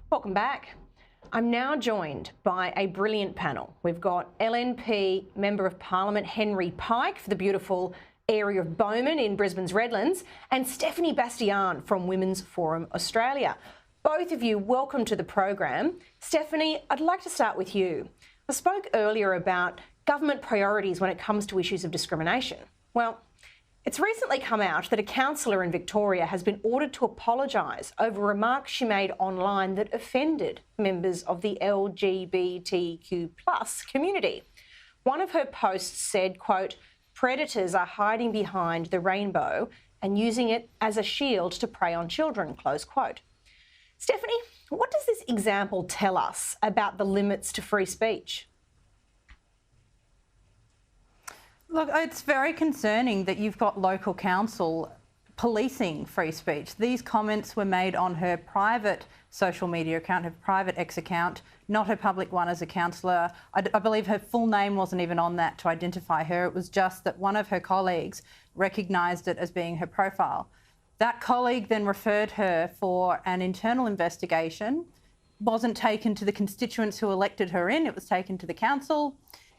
Welcome back. I'm now joined by a brilliant panel. We've got LNP Member of Parliament Henry Pike for the beautiful area of Bowman in Brisbane's Redlands, and Stephanie Bastian from Women's Forum Australia. Both of you, welcome to the program. Stephanie, I'd like to start with you. I spoke earlier about government priorities when it comes to issues of discrimination. Well, it's recently come out that a councillor in Victoria has been ordered to apologise over remarks she made online that offended members of the LGBTQ+ community. One of her posts said, quote, "Predators are hiding behind the rainbow and using it as a shield to prey on children," close quote. Stephanie, what does this example tell us about the limits to free speech? Look, it's very concerning that you've got local council policing free speech. These comments were made on her private social media account, her private X account, not her public one as a councillor. I believe her full name wasn't even on that to identify her. It was just that one of her colleagues recognised it as being her profile. That colleague then referred her for an internal investigation, wasn't taken to the constituents who elected her in, it was taken to the council,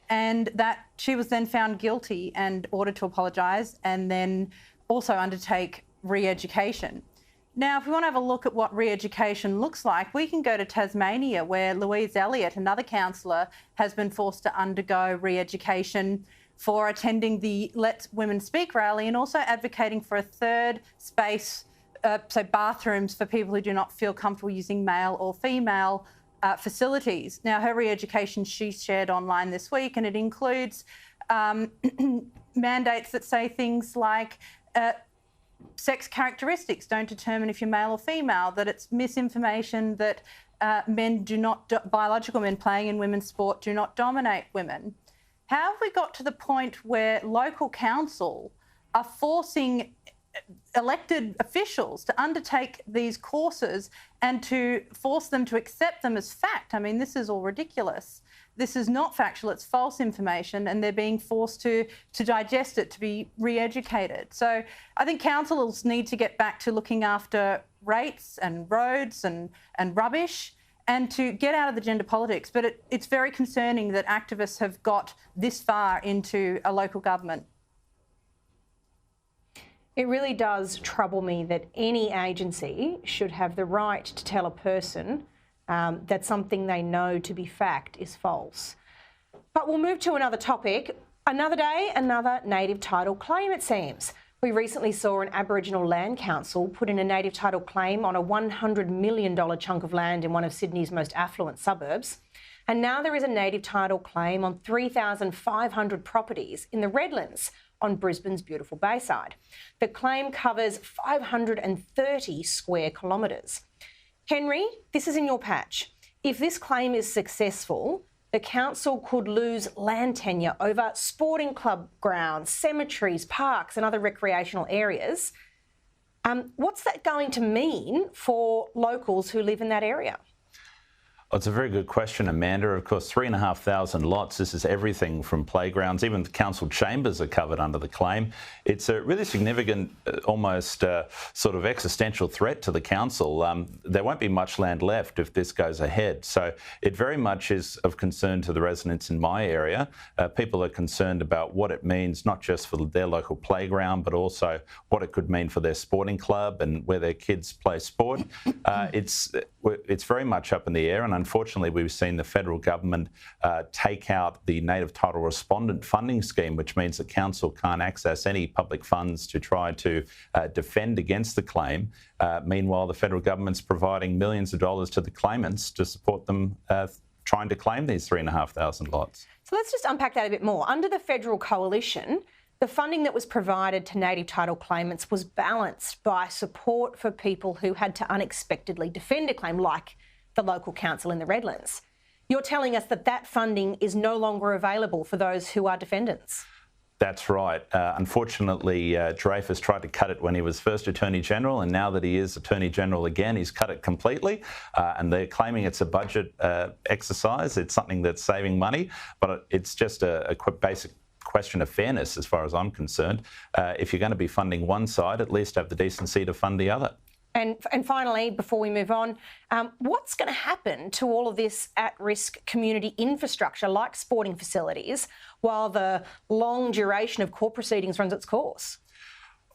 and that she was then found guilty and ordered to apologise and then also undertake re-education. Now, if we want to have a look at what re-education looks like, we can go to Tasmania, where Louise Elliott, another councillor, has been forced to undergo re-education for attending the Let Women Speak rally and also advocating for a third space, so bathrooms for people who do not feel comfortable using male or female facilities. Now, her re-education she shared online this week, and it includes mandates that say things like sex characteristics don't determine if you're male or female, that it's misinformation that biological men playing in women's sport do not dominate women. How have we got to the point where local council are forcing elected officials to undertake these courses and to force them to accept them as fact? I mean, this is all ridiculous. This is not factual, it's false information, and they're being forced to digest it, to be re-educated. So I think councils need to get back to looking after rates and roads and rubbish, and to get out of the gender politics. But it's very concerning that activists have got this far into a local government. It really does trouble me that any agency should have the right to tell a person that something they know to be fact is false. But we'll move to another topic. Another day, another native title claim, it seems. We recently saw an Aboriginal Land Council put in a native title claim on a $100 million chunk of land in one of Sydney's most affluent suburbs. And now there is a native title claim on 3,500 properties in the Redlands on Brisbane's beautiful Bayside. The claim covers 530 square kilometres. Henry, this is in your patch. If this claim is successful, the council could lose land tenure over sporting club grounds, cemeteries, parks and other recreational areas. What's that going to mean for locals who live in that area? Well, it's a very good question, Amanda. Of course, 3,500 lots. This is everything from playgrounds. Even the council chambers are covered under the claim. It's a really significant, almost sort of existential threat to the council. There won't be much land left if this goes ahead. So it very much is of concern to the residents in my area. People are concerned about what it means, not just for their local playground, but also what it could mean for their sporting club and where their kids play sport. It's very much up in the air, and unfortunately we've seen the federal government take out the native title respondent funding scheme, which means the council can't access any public funds to try to defend against the claim. Meanwhile, the federal government's providing millions of dollars to the claimants to support them trying to claim these 3,500 lots. So let's just unpack that a bit more. Under the federal coalition, the funding that was provided to native title claimants was balanced by support for people who had to unexpectedly defend a claim, like the local council in the Redlands. You're telling us that that funding is no longer available for those who are defendants. That's right. Unfortunately, Dreyfus tried to cut it when he was first Attorney General, and now that he is Attorney General again, he's cut it completely. And they're claiming it's a budget exercise. It's something that's saving money, but it's just a basic question of fairness as far as I'm concerned. If you're going to be funding one side, at least have the decency to fund the other. And finally, before we move on, what's going to happen to all of this at-risk community infrastructure like sporting facilities while the long duration of court proceedings runs its course?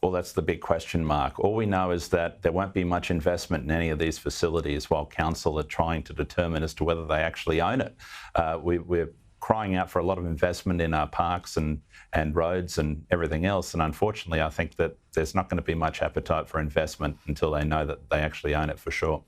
Well, that's the big question mark. All we know is that there won't be much investment in any of these facilities while council are trying to determine as to whether they actually own it. We're crying out for a lot of investment in our parks and roads and everything else. And unfortunately, I think that there's not going to be much appetite for investment until they know that they actually own it for sure.